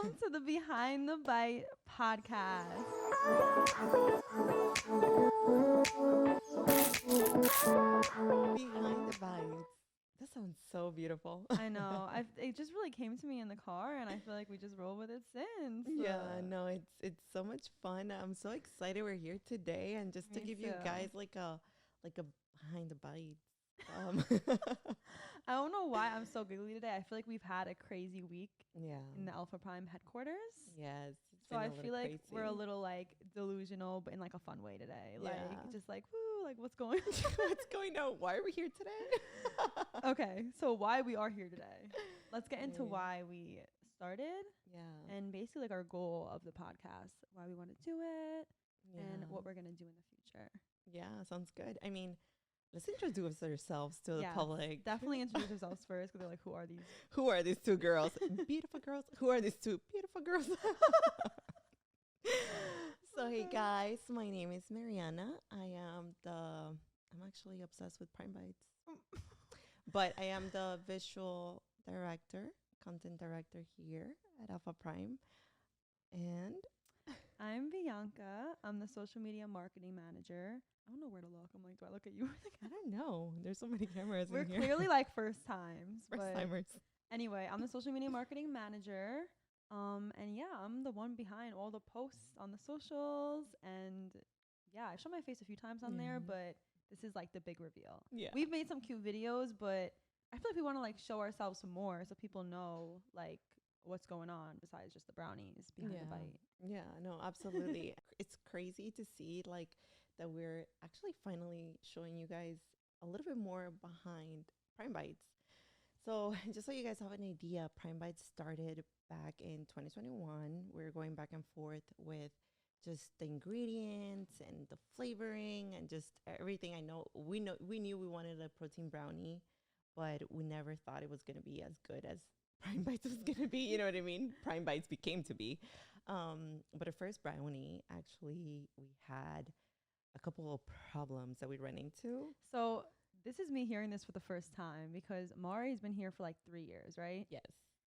Welcome to the Behind the Bite podcast. Behind the Bites. That sounds so beautiful. I know. It just really came to me in the car, and I feel like we just roll with it since. Yeah, no, it's so much fun. I'm so excited we're here today, and just to Me give you too. guys like a behind the bites. Um, I don't know why I'm so giggly today. I feel like we've had a crazy week yeah. in the Alpha Prime headquarters. Yes. It's So been I a little feel like crazy. we're a little like delusional, but in like a fun way today. Yeah. Like just like woo, like what's going What's going on? Why are we here today? on? Okay, so why we are here today. Let's get into Yeah. why we started Yeah. and basically like our goal of the podcast, why we want to do it, and Yeah. what we're gonna do in the future. Yeah, sounds good. I mean, let's introduce ourselves to the Yes, public. definitely introduce yourselves first because they're like, who are these? Who are these two girls? Beautiful girls. Who are these two beautiful girls? So hey guys, my name is Mariana. I'm actually obsessed with Prime Bites. But I am the visual director, content director here at Alpha Prime. And I'm Bianca. I'm the social media marketing manager. I don't know where to look. I'm like, do I look at you? I don't know. There's so many cameras We're in here. clearly like first times. First But timers. anyway, I'm the social media marketing manager. And yeah, I'm the one behind all the posts on the socials. And yeah, I show my face a few times on there, Yeah. but this is like the big reveal. Yeah. We've made some cute videos, but I feel like we want to like show ourselves some more so people know like what's going on besides just the brownies behind the bite. Yeah, no, absolutely. It's crazy to see like that we're actually finally showing you guys a little bit more behind Prime Bites. So, just so you guys have an idea, Prime Bites started back in 2021. We're going back and forth with just the ingredients and the flavoring and just everything. We knew we wanted a protein brownie, but we never thought it was going to be as good as Prime Bites was going to be. You know what I mean? Prime Bites became to be. But our first brownie, actually, we had a couple of problems that we ran into. So this is me hearing this for the first time because Mari's been here for like 3 years, right? Yes.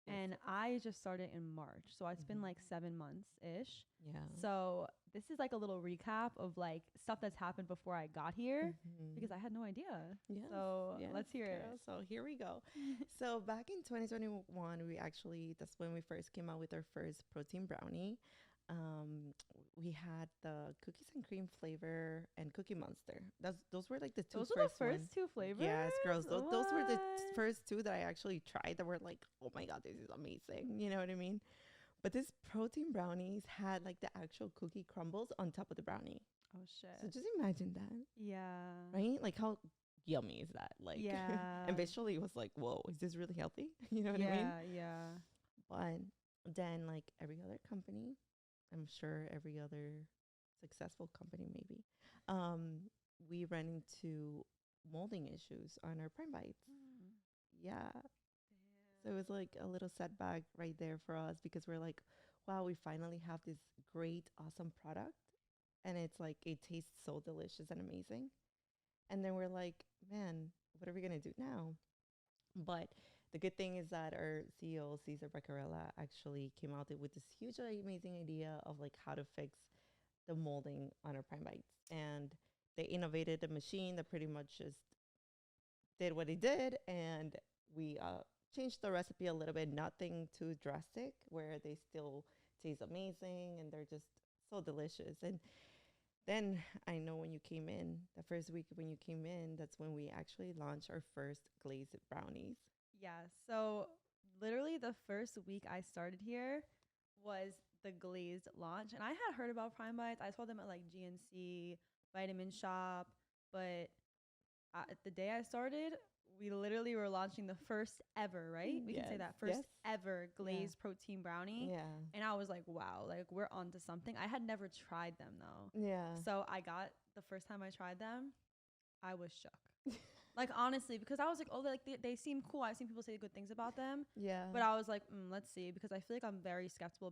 And yes. I just started in March. So it's been Mhm. like 7 months ish. Yeah. So this is like a little recap of like stuff that's happened before I got here Mhm. because I had no idea. Yes, So yes, let's hear girl. it. So here we go. So back in 2021, that's when we first came out with our first protein brownie. We had the cookies and cream flavor and Cookie Monster. Those were like the two Those were the first first ones. two flavors? Yes, girls. Those were the What? first two that I actually tried that were like, oh my God, this is amazing. You know what I mean? But this protein brownies had like the actual cookie crumbles on top of the brownie. Oh So shit. just imagine that, Yeah. right? Like how yummy is that? Like, Yeah. and visually it was like, whoa, is this really healthy? You know what I mean? Yeah. But then, like every other company, I'm sure every other successful company, maybe, we ran into molding issues on our Prime Bites. Yeah. So it was like a little setback right there for us because we're like, wow, we finally have this great, awesome product. And it's like, it tastes so delicious and amazing. And then we're like, man, what are we going to do now? But the good thing is that our CEO, Cesar Beccarella, actually came out with this huge, amazing idea of like how to fix the molding on our Prime Bites. And they innovated a machine that pretty much just did what it did. And we changed the recipe a little bit, nothing too drastic, where they still taste amazing and they're just so delicious. And then I know when you came in, the first week when you came in, that's when we actually launched our first glazed brownies. Yeah. So literally the first week I started here was the glazed launch. And I had heard about Prime Bites. I saw them at like GNC, Vitamin Shop. But the day I started, we literally were launching the first ever, right? We can say Yes, that first yes. ever glazed protein brownie. Yeah. And I was like, wow, like we're onto something. I had never tried them though. Yeah. So I got the first time I tried them, I was shook. Like, honestly, because I was like, oh, they seem cool. I've seen people say good things about them. Yeah. But I was like, let's see, because I feel like I'm very skeptical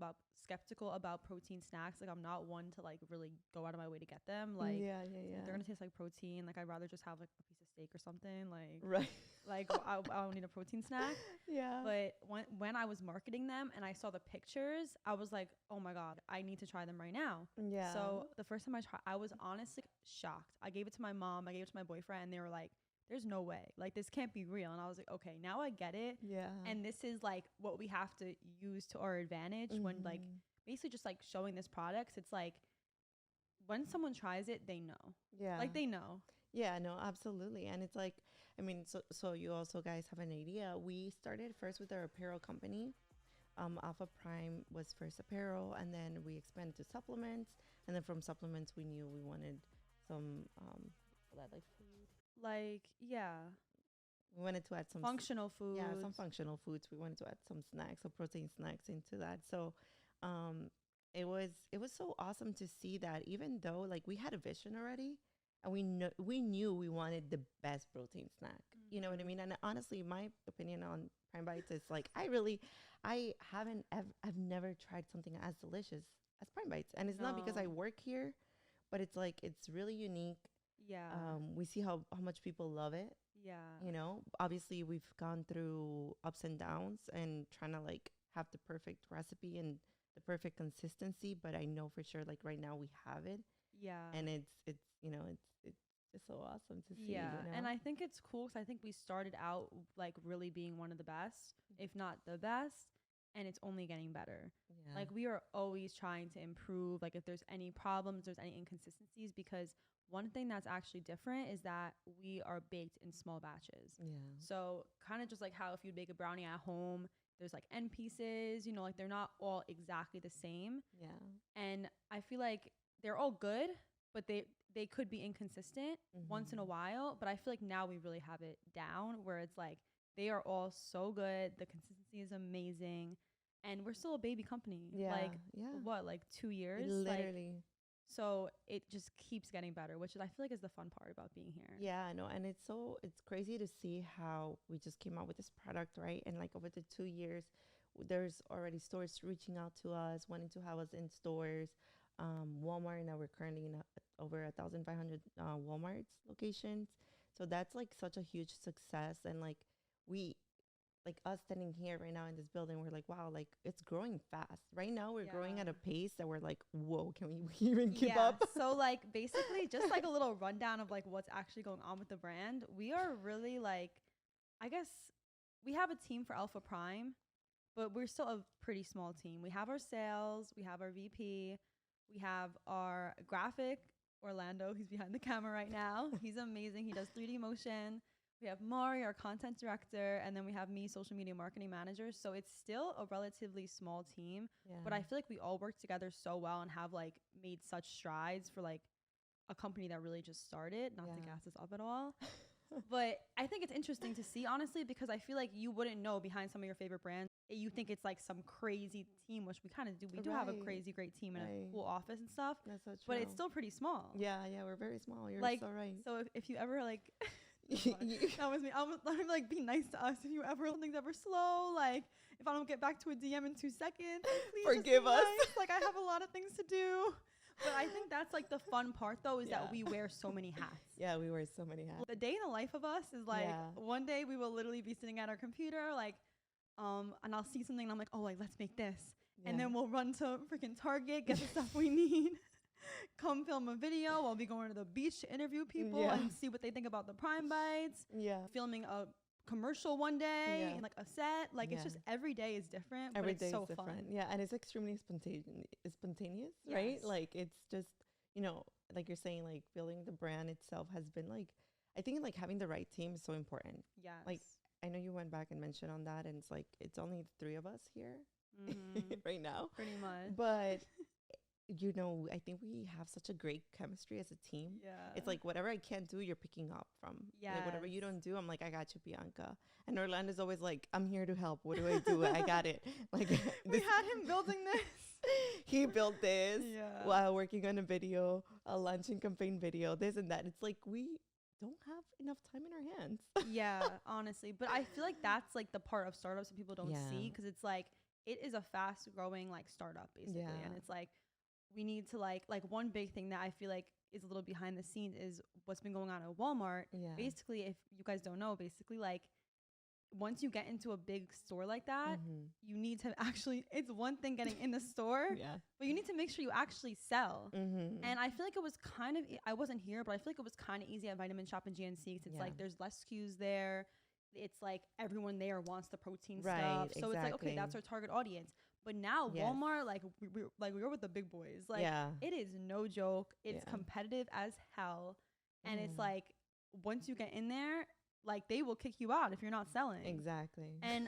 about protein snacks. Like, I'm not one to like really go out of my way to get them. Like, yeah. they're gonna taste like protein. Like, I'd rather just have like a piece of steak or something. Like, Right. like I don't need a protein snack. Yeah. But when I was marketing them and I saw the pictures, I was like, oh my God, I need to try them right now. Yeah. So the first time I tried, I was honestly shocked. I gave it to my mom, I gave it to my boyfriend, and they were like, there's no way. Like, this can't be real. And I was like, okay, now I get it. Yeah. And this is like what we have to use to our advantage when like basically just like showing this products. It's like when someone tries it, they know. Yeah. Like, they know. Yeah, no, absolutely. And it's like, I mean, so you also guys have an idea. We started first with our apparel company. Alpha Prime was first apparel, and then we expanded to supplements. And then from supplements, we knew we wanted some, like food. Like, yeah. We wanted to add some functional foods. Yeah, some functional foods. We wanted to add some snacks, so protein snacks into that. So, it was so awesome to see that, even though like we had a vision already, and we knew we wanted the best protein snack. You know what I mean? And honestly, my opinion on Prime Bites is like, I've never tried something as delicious as Prime Bites, and it's not because I work here, but it's like it's really unique. Yeah. We see how much people love it. Yeah. You know, obviously we've gone through ups and downs and trying to like have the perfect recipe and the perfect consistency, but I know for sure like right now we have it. Yeah. And it's you know, it's just so awesome to see. Yeah. You know? And I think it's cool because I think we started out like really being one of the best, if not the best, and it's only getting better. Yeah. Like, we are always trying to improve, like if there's any problems, there's any inconsistencies, because one thing that's actually different is that we are baked in small batches. Yeah. So kind of just like how if you bake a brownie at home, there's like end pieces, you know, like they're not all exactly the same. Yeah. And I feel like they're all good, but they could be inconsistent once in a while. But I feel like now we really have it down, where it's like they are all so good. The consistency is amazing. And we're still a baby company. Yeah. Like, yeah. what, like 2 years? Literally. Like, so it just keeps getting better, which is, I feel like, is the fun part about being here. Yeah, I know. And it's crazy to see how we just came out with this product, right? And like over the 2 years, there's already stores reaching out to us, wanting to have us in stores. Walmart, now we're currently in over 1,500 Walmart locations. So that's like such a huge success. And like us standing here right now in this building, we're like, wow, like it's growing fast. Right now we're growing at a pace that we're like, whoa, can we even keep up? So like basically just like a little rundown of like what's actually going on with the brand. We are really like, I guess we have a team for Alpha Prime, but we're still a pretty small team. We have our sales, we have our VP, we have our graphic, Orlando. He's behind the camera right now. He's amazing. He does 3D motion. We have Mari, our content director, and then we have me, social media marketing manager. So it's still a relatively small team, but I feel like we all work together so well and have like made such strides for like a company that really just started, not to gas us up at all. But I think it's interesting to see, honestly, because I feel like you wouldn't know behind some of your favorite brands. You think it's like some crazy team, which we kind of do. We do have a crazy, great team and a cool office and stuff. That's so true. But it's still pretty small. Yeah, we're very small. You're like, so right. So if you ever like... that was me. I'm like, be nice to us. If you ever something's ever slow, like if I don't get back to a DM in 2 seconds, please forgive us. Nice. Like, I have a lot of things to do. But I think that's like the fun part though, is that we wear so many hats. Yeah, we wear so many hats. The day in the life of us is like one day we will literally be sitting at our computer, like, and I'll see something and I'm like, oh, like let's make this, and then we'll run to freaking Target, get the stuff we need. Come film a video. I'll be going to the beach to interview people and see what they think about the Prime Bites. Yeah. Filming a commercial one day and like a set. Like it's just every day is different. Every but day it's so is different. fun. Yeah, and it's extremely spontaneous, right? Like it's just, you know, like you're saying, like building the brand itself has been like, I think like having the right team is so important. Yes. Like I know you went back and mentioned on that, and it's like it's only 3 of us here right now. Pretty much. But you know, I think we have such a great chemistry as a team. Yeah. It's like whatever I can't do, you're picking up from. Yeah. Like whatever you don't do, I'm like, I got you, Bianca. And Orlando's always like, I'm here to help. What do I do? I got it. Like we had him building this. He built this while working on a video, a launching campaign video, this and that. It's like we don't have enough time in our hands. Yeah, honestly. But I feel like that's like the part of startups that people don't see, because it's like it is a fast growing like startup basically. Yeah. And it's like we need to like one big thing that I feel like is a little behind the scenes is what's been going on at Walmart. Yeah. Basically, if you guys don't know, basically like once you get into a big store like that, you need to actually, it's one thing getting in the store, but you need to make sure you actually sell. And I feel like it was kind of, I wasn't here, but I feel like it was kind of easy at Vitamin Shop and GNC, because it's like there's less SKUs there. It's like everyone there wants the protein stuff. So it's like, okay, that's our target audience. But now Walmart, like we're with the big boys. Like it is no joke. It's competitive as hell. And it's like, once you get in there, like they will kick you out if you're not selling. Exactly. And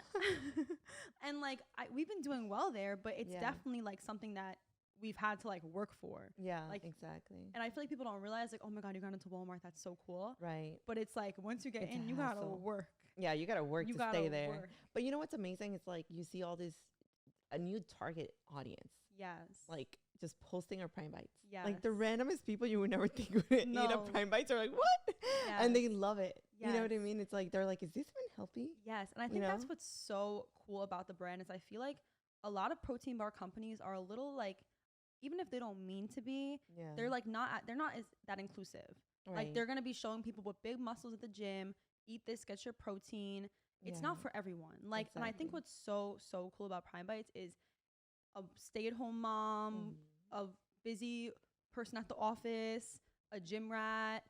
and like we've been doing well there, but it's definitely like something that we've had to like work for. Yeah, like exactly. And I feel like people don't realize like, oh my God, you got into Walmart, that's so cool. Right. But it's like once you get in, you gotta work. Yeah, you gotta work to stay there. But you know what's amazing? It's like you see all this a new target audience. Yes. Like just posting our Prime Bites. Yes. Like the randomest people you would never think would eat a Prime Bites are like, what? Yes. And they love it. Yes. You know what I mean? It's like, they're like, is this even healthy? Yes. And I think that's what's so cool about the brand is I feel like a lot of protein bar companies are a little like, even if they don't mean to be, they're like they're not as that inclusive. Right. Like they're going to be showing people with big muscles at the gym, eat this, get your protein. It's not for everyone. Like, and I think what's so cool about Prime Bites is a stay-at-home mom, a busy person at the office, a gym rat,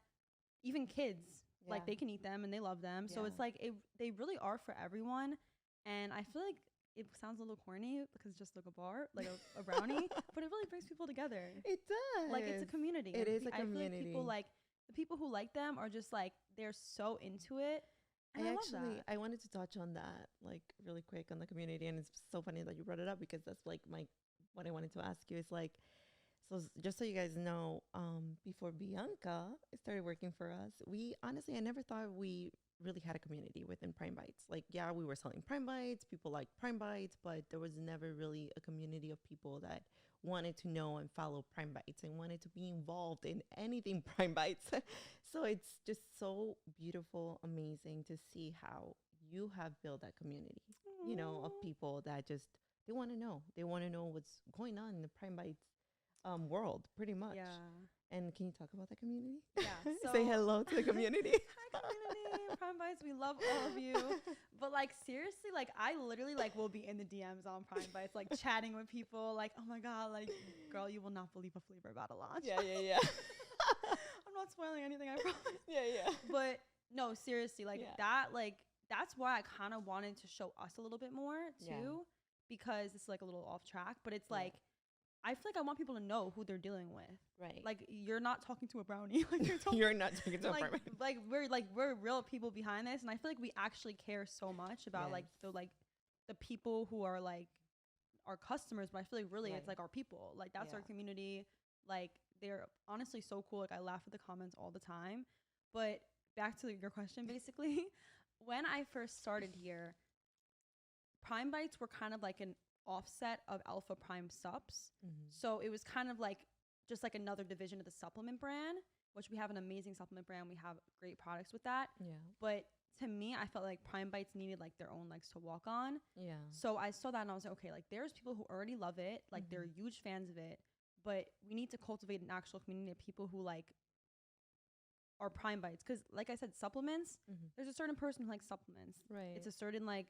even kids. Like they can eat them and they love them. So it's like they really are for everyone. And I feel like it sounds a little corny because it's just like a bar, like a brownie, but it really brings people together. It does. Like it's a community. It is a community. I feel like the people who like them are just like, they're so into it. And I wanted to touch on that like really quick on the community, and it's so funny that you brought it up because that's like what I wanted to ask you is like, so just so you guys know, before Bianca started working for us, I never thought we really had a community within Prime Bites. Like, yeah, we were selling Prime Bites, people liked Prime Bites, but there was never really a community of people that wanted to know and follow Prime Bites and wanted to be involved in anything Prime Bites. So it's just so beautiful, amazing to see how you have built that community, you know, of people that just, they want to know. They want to know what's going on in the Prime Bites world, pretty much. Yeah. And can you talk about the community? Yeah. So say hello to the community. Hi, community. Prime Bites, we love all of you. But like seriously, like I literally like will be in the DMs on Prime Bites, like chatting with people, like, oh my God, like girl, you will not believe a flavor about to launch. Yeah. I'm not spoiling anything, I promise. Yeah. But no, seriously, like that, like that's why I kind of wanted to show us a little bit more too, because it's like a little off track, but it's like, I feel like I want people to know who they're dealing with. Right. Like you're not talking to a brownie. Like you're not talking to a brownie. Like we're real people behind this, and I feel like we actually care so much about like the people who are like our customers, but I feel like really it's like our people. Like that's our community. Like they're honestly so cool. Like I laugh at the comments all the time. But back to your question, basically, when I first started here, Prime Bites were kind of like an offset of Alpha Prime Sups. So it was kind of like just like another division of the supplement brand, which we have an amazing supplement brand. We have great products with that. Yeah. But to me, I felt like Prime Bites needed like their own legs to walk on. Yeah. So I saw that and I was like, okay, like there's people who already love it. Like they're huge fans of it, but we need to cultivate an actual community of people who like are Prime Bites. Cause like I said, supplements, there's a certain person who likes supplements. Right. It's a certain like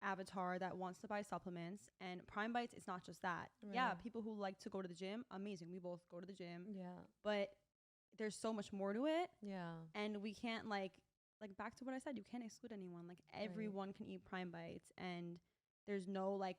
avatar that wants to buy supplements, and Prime Bites, it's not just that. Right. Yeah, people who like to go to the gym, amazing. We both go to the gym. Yeah. But there's so much more to it. Yeah. And we can't like back to what I said, you can't exclude anyone. Like everyone can eat Prime Bites, and there's no like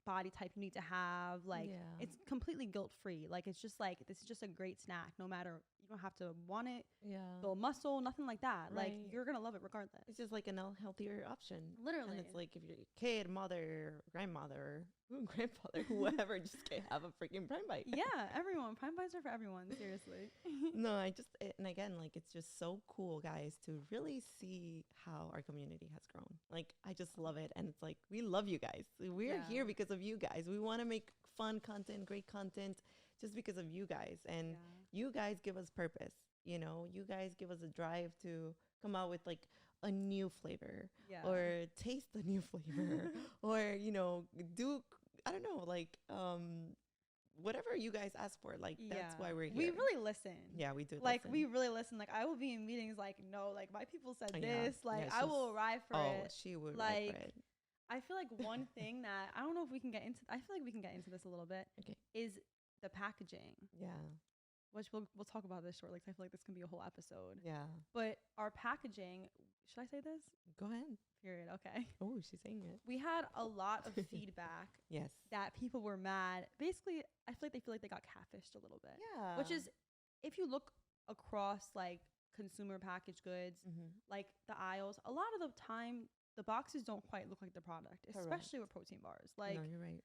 body type you need to have. Like it's completely guilt free. Like it's just like, this is just a great snack. No matter, you don't have to want it. Yeah. Build muscle, nothing like that. Right. Like you're gonna love it regardless. It's just like a healthier option. Literally. And it's like if you're a kid, mother, grandmother, grandfather, whoever, just can have a freaking Prime Bite. Yeah, everyone. Prime Bites are for everyone. Seriously. No, and again, like it's just so cool, guys, to really see how our community has grown. Like I just love it, and it's like we love you guys. We're here because of you guys. We want to make fun content, great content, just because of you guys, and you guys give us purpose. you know, you guys give us a drive to come out with like a new flavor Yeah. or taste the new flavor or, you know, do, I don't know, like, whatever you guys ask for, like, that's why we're here. We really listen. Yeah, we do. Like, listen. we really listen. Like, I will be in meetings like, no, like, my people said Yeah. this. Like, Yeah, I will arrive for oh, it. she would Like, ride for it. I feel like one thing that, I don't know if we can get into, I feel like we can get into this a little bit, Okay. is the packaging. Yeah. Which we'll talk about this shortly, because I feel like this can be a whole episode. Yeah. But our packaging, should I say this? Go ahead. Period. Okay. Oh, she's saying it. We had a lot of feedback. Yes. That people were mad. Basically, I feel like they got catfished a little bit. Yeah. Which is, if you look across like consumer packaged goods, like the aisles, a lot of the time the boxes don't quite look like the product, especially with protein bars. Like, no, you're right.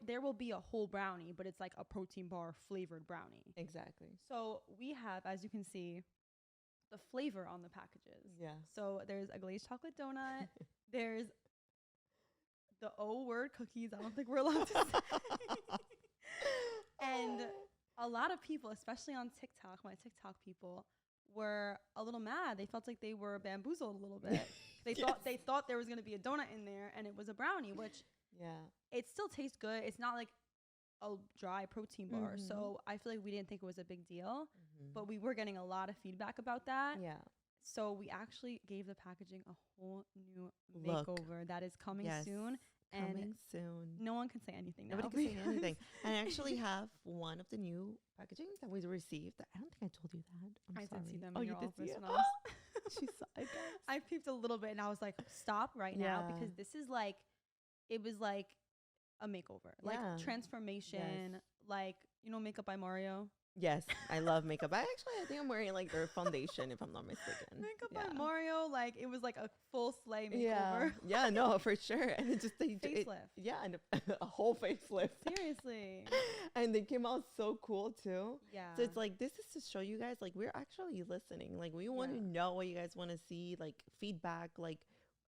There will be a whole brownie, but it's like a protein bar flavored brownie. Exactly. So we have, as you can see, the flavor on the packages. Yeah. So there's a glazed chocolate donut. There's the O word cookies. I don't think we're allowed to say. And a lot of people, especially on TikTok, my TikTok people, were a little mad. They felt like they were bamboozled a little bit. They thought there was going to be a donut in there, and it was a brownie, which it still tastes good. It's not like a dry protein bar. So I feel like we didn't think it was a big deal, but we were getting a lot of feedback about that. Yeah. So we actually gave the packaging a whole new makeover that is coming soon. Coming soon. No one can say anything now. Nobody can say anything. And I actually have one of the new packaging that we received. I don't think I told you that. I sorry. did see them in in your your did office see it? when I was She saw it, guys. I peeped a little bit and I was like, stop right now, because this is like, it was like a makeover, like transformation, like, you know, Makeup by Mario. Yes, I love makeup. I think I'm wearing like their foundation, if I'm not mistaken. Makeup by Mario, like it was like a full slay makeover. Yeah, no, for sure. And it just facelift. And a whole facelift. Seriously. And they came out so cool too. Yeah. So it's like, this is to show you guys, like, we're actually listening. Like, we want to know what you guys want to see, like feedback, like.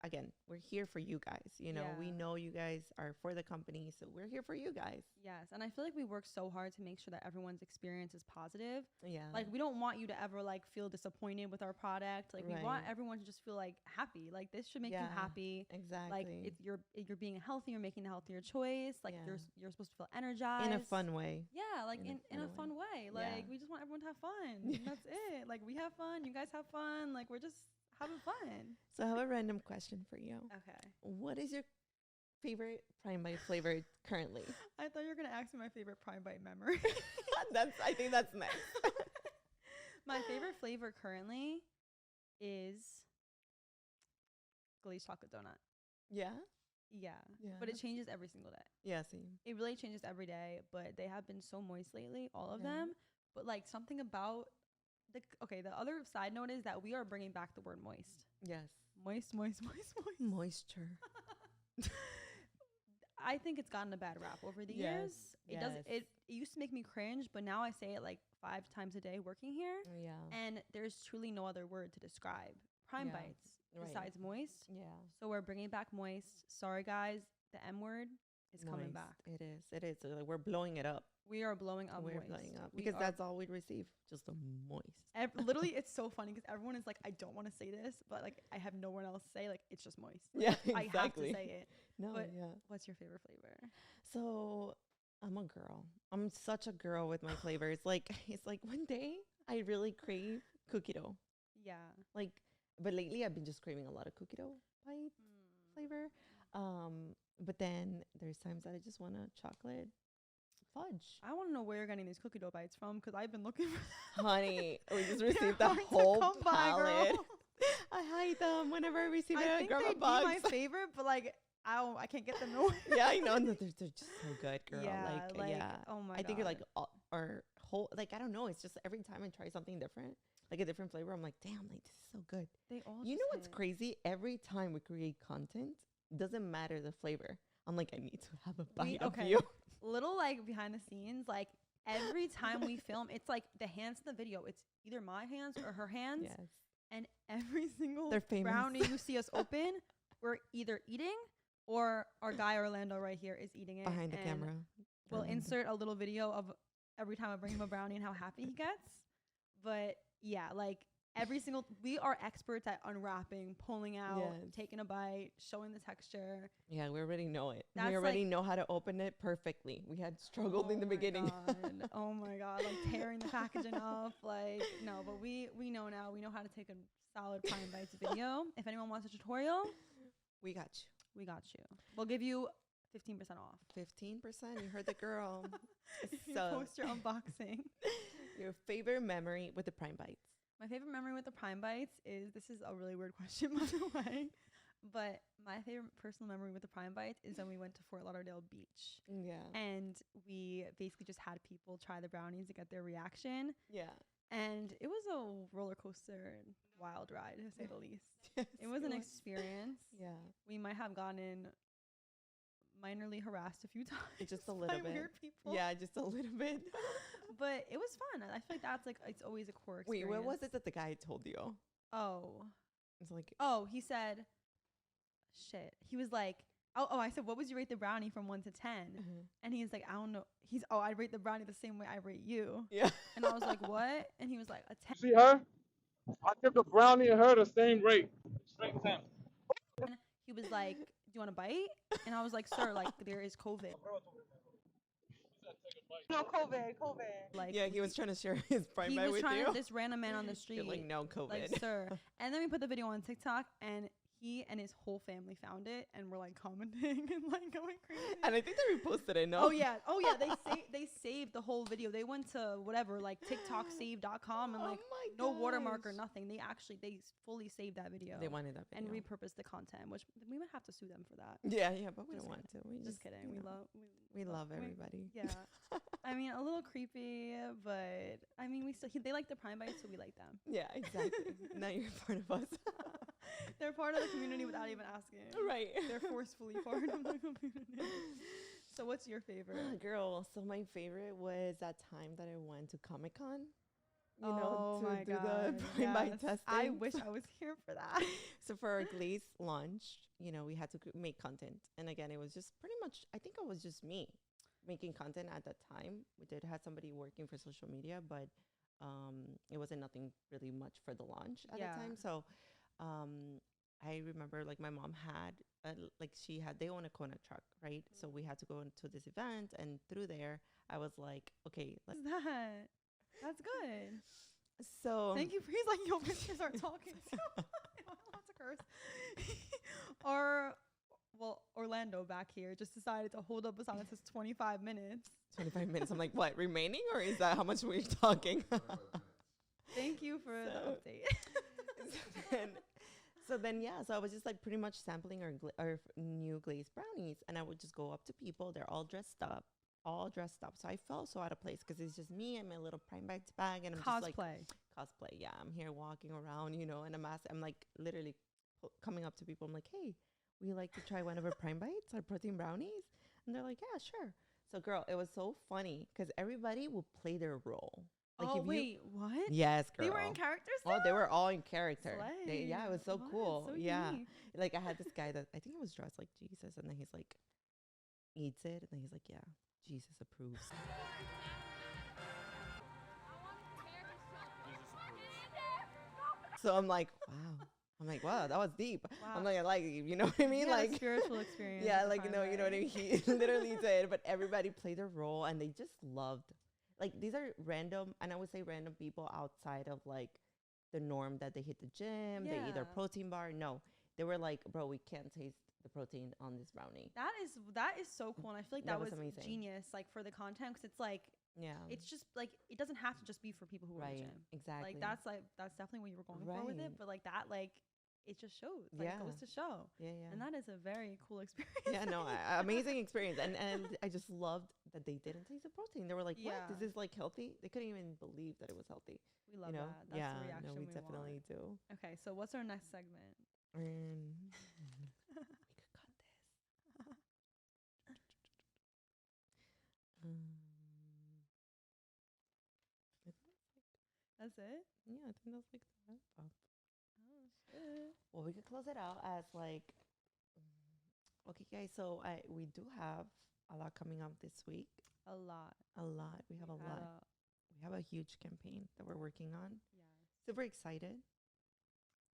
Again, we're here for you guys. You know, we know you guys are for the company, so we're here for you guys. Yes, and I feel like we work so hard to make sure that everyone's experience is positive. Yeah. Like, we don't want you to ever, like, feel disappointed with our product. Like, we want everyone to just feel, like, happy. Like, this should make you happy. Exactly. Like, if you're being healthy, you're making a healthier choice. Like, you're supposed to feel energized. In a fun way. Yeah, like, in a fun way. Like, we just want everyone to have fun. That's it. Like, we have fun. You guys have fun. Like, we're just having fun. So I have a random question for you. Okay. What is your favorite Prime Bite flavor currently? I thought you were gonna ask me my favorite Prime Bite memory. I think that's next. My favorite flavor currently is glazed chocolate donut. Yeah? Yeah. But it changes every single day. Yeah, same. It really changes every day, but they have been so moist lately, all of them. But like something about the other side note is that we are bringing back the word moist. Yes. Moist. Moisture. I think it's gotten a bad rap over the years. It used to make me cringe, but now I say it like 5 times a day working here. And there's truly no other word to describe Prime Bites besides moist. Yeah. So we're bringing back moist. Sorry guys, the M word is coming back. It is. Like, we're blowing it up. We are blowing up. We're blowing up because that's all we receive. Just a moist. Literally, it's so funny because everyone is like, I don't want to say this, but like I have no one else to say. Like, it's just moist. Like, Yeah, exactly. I have to say it. No, but what's your favorite flavor? So I'm a girl. I'm such a girl with my flavors. Like, it's like one day I really crave cookie dough. Yeah. Like, but lately I've been just craving a lot of cookie dough bite flavor. But then there's times that I just want a chocolate fudge. I want to know where you're getting these cookie dough bites from because I've been looking for Honey, we just received the whole palette. I hide them whenever I receive it. I grab a box. Be my favorite, but like I can't get them nowhere. Yeah, I know. No, they're just so good, girl. Yeah, like oh my God. I think you're like our whole, like, I don't know. It's just every time I try something different, like a different flavor, I'm like, damn, like this is so good. They all. You know what's crazy? Every time we create content, doesn't matter the flavor. I'm like, I need to have a bite of you. Little like behind the scenes, like every time we film, it's like the hands in the video. It's either my hands or her hands. Yes. And every single famous. brownie you see us open, we're either eating or our guy Orlando right here is eating it. Behind the camera. We'll insert a little video of every time I bring him a brownie and how happy he gets. But yeah, like we are experts at unwrapping, pulling out, taking a bite, showing the texture. Yeah, we already know it. That's we already know how to open it perfectly. We had struggled in the beginning. Oh my God. Like tearing the packaging off. Like, no, but we know now. We know how to take a solid Prime Bites video. If anyone wants a tutorial, we got you. We got you. We'll give you 15% off. 15%? You heard the girl. You post your unboxing. Your favorite memory with the Prime Bites? My favorite memory with the Prime Bites is, this is a really weird question, by the way, but my favorite personal memory with the Prime Bites is when we went to Fort Lauderdale Beach. Yeah. And we basically just had people try the brownies to get their reaction. Yeah. And it was a roller coaster and wild ride, to say the least. Yes, it was an experience. Yeah. We might have gotten minorly harassed a few times. Just a little bit. Weird people. Yeah, just a little bit. But it was fun. I feel like that's like, it's always a core experience. Wait, what was it that the guy told you? Oh. It's like, he said, shit. He was like, I said, what would you rate the brownie from 1 to 10? And he's like, I don't know. I'd rate the brownie the same way I rate you. Yeah. And I was like, what? And he was like, a 10. See her? I give the brownie and her the same rate. Straight 10. And he was like, do you want a bite? And I was like, sir, like, there is COVID. No, COVID. Like, yeah, he was trying to share his Prime Bite with you. This random man on the street. You're like, no COVID. Like, sir. And then we put the video on TikTok, and he and his whole family found it and were like commenting and like going crazy. And I think they reposted it, no? Oh yeah. They saved the whole video. They went to whatever, like TikToksave.com and like no watermark or nothing. They fully saved that video. They wanted that video. And repurposed the content, which we might have to sue them for that. Yeah, but we don't want to. We just kidding. We love everybody. Yeah. I mean, a little creepy, but I mean, they like the Prime Bites, so we like them. Yeah, exactly. Now you're part of us. They're part of the community without even asking. Right. They're forcefully part of the community. So what's your favorite? Girl, so my favorite was that time that I went to Comic-Con. You know, to do the Prime Bite testing. I wish I was here for that. So for our glazed launch, you know, we had to make content. And again, it was just pretty much, I think it was just me making content at that time. We did have somebody working for social media, but it wasn't nothing really much for the launch at the time. So I remember like my mom had they own a Kona truck, right? So we had to go into this event, and through there I was like, okay, that's good. So thank you. He's like, yo, bitch, start talking. Lots of curse. Orlando back here just decided to hold up a sign that says 25 minutes. 25 minutes. I'm like, what, remaining, or is that how much we're talking? Thank you for the update. So I was just like pretty much sampling our new glazed brownies, and I would just go up to people. They're all dressed up. So I felt so out of place because it's just me and my little Prime Bites bag, and I'm just like cosplay. Yeah, I'm here walking around, you know, and I'm like literally coming up to people. I'm like, hey, would you like to try one of our Prime Bites, our protein brownies? And they're like, yeah, sure. So girl, it was so funny because everybody would play their role. Like what? Yes, girl. They were in character still? Oh, they were all in character. It was so what? cool. So yeah. unique. Like I had this guy that I think he was dressed like Jesus, and then he's like, eats it, and then he's like, yeah, Jesus approves. So I'm like, wow, that was deep. Wow. I'm like, you know what I mean? Like spiritual experience. Yeah, like, you know what I mean? He literally did, but everybody played their role, and they just loved. Like, these are random, and I would say random people outside of, like, the norm that they hit the gym, they eat their protein bar. No, they were like, bro, we can't taste the protein on this brownie. That is so cool, and I feel like that was amazing. Genius, like, for the content, because it's like, it's just like, it doesn't have to just be for people who are in the gym. Exactly. Like that's definitely what you were going for with it, but like that, like, it just shows. Like, it goes to show. Yeah. And that is a very cool experience. Yeah, no, amazing experience. And I just loved that they didn't taste the protein. They were like, what? This is like healthy? They couldn't even believe that it was healthy. We love that. That's the reaction we definitely want. Do. Okay, so what's our next segment? We could cut this. That's it? Yeah, I think that's like the wrap up. Oh, shit. Well, we could close it out as like, okay, guys, so we do have a lot coming up this week. A lot. We have a lot. we have a huge campaign that we're working on. Yeah. Super excited.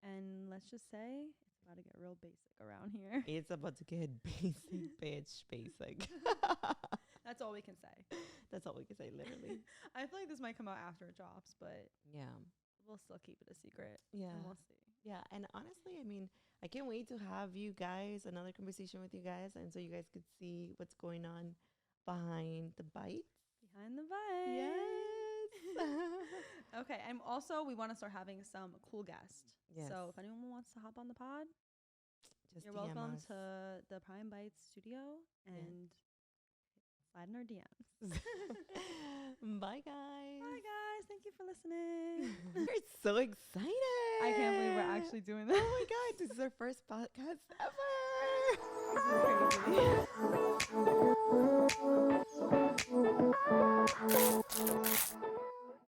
And let's just say it's about to get real basic around here. It's about to get basic, bitch, basic. That's all we can say. That's all we can say, literally. I feel like this might come out after it drops, but Yeah. we'll still keep it a secret. Yeah. And we'll see. Yeah. And honestly, I mean, I can't wait to have you guys, another conversation with you guys. And so you guys could see what's going on behind the bites. Behind the bite. Yes. Okay. And also, we want to start having some cool guests. Yes. So if anyone wants to hop on the pod, Just you're DM welcome us. to the Prime Bites studio and slide in our DMs. Bye, guys. Bye, guys. Thank you for listening. We're so excited. I can't believe we're actually doing this. Oh my God. This is our first podcast ever. This is crazy.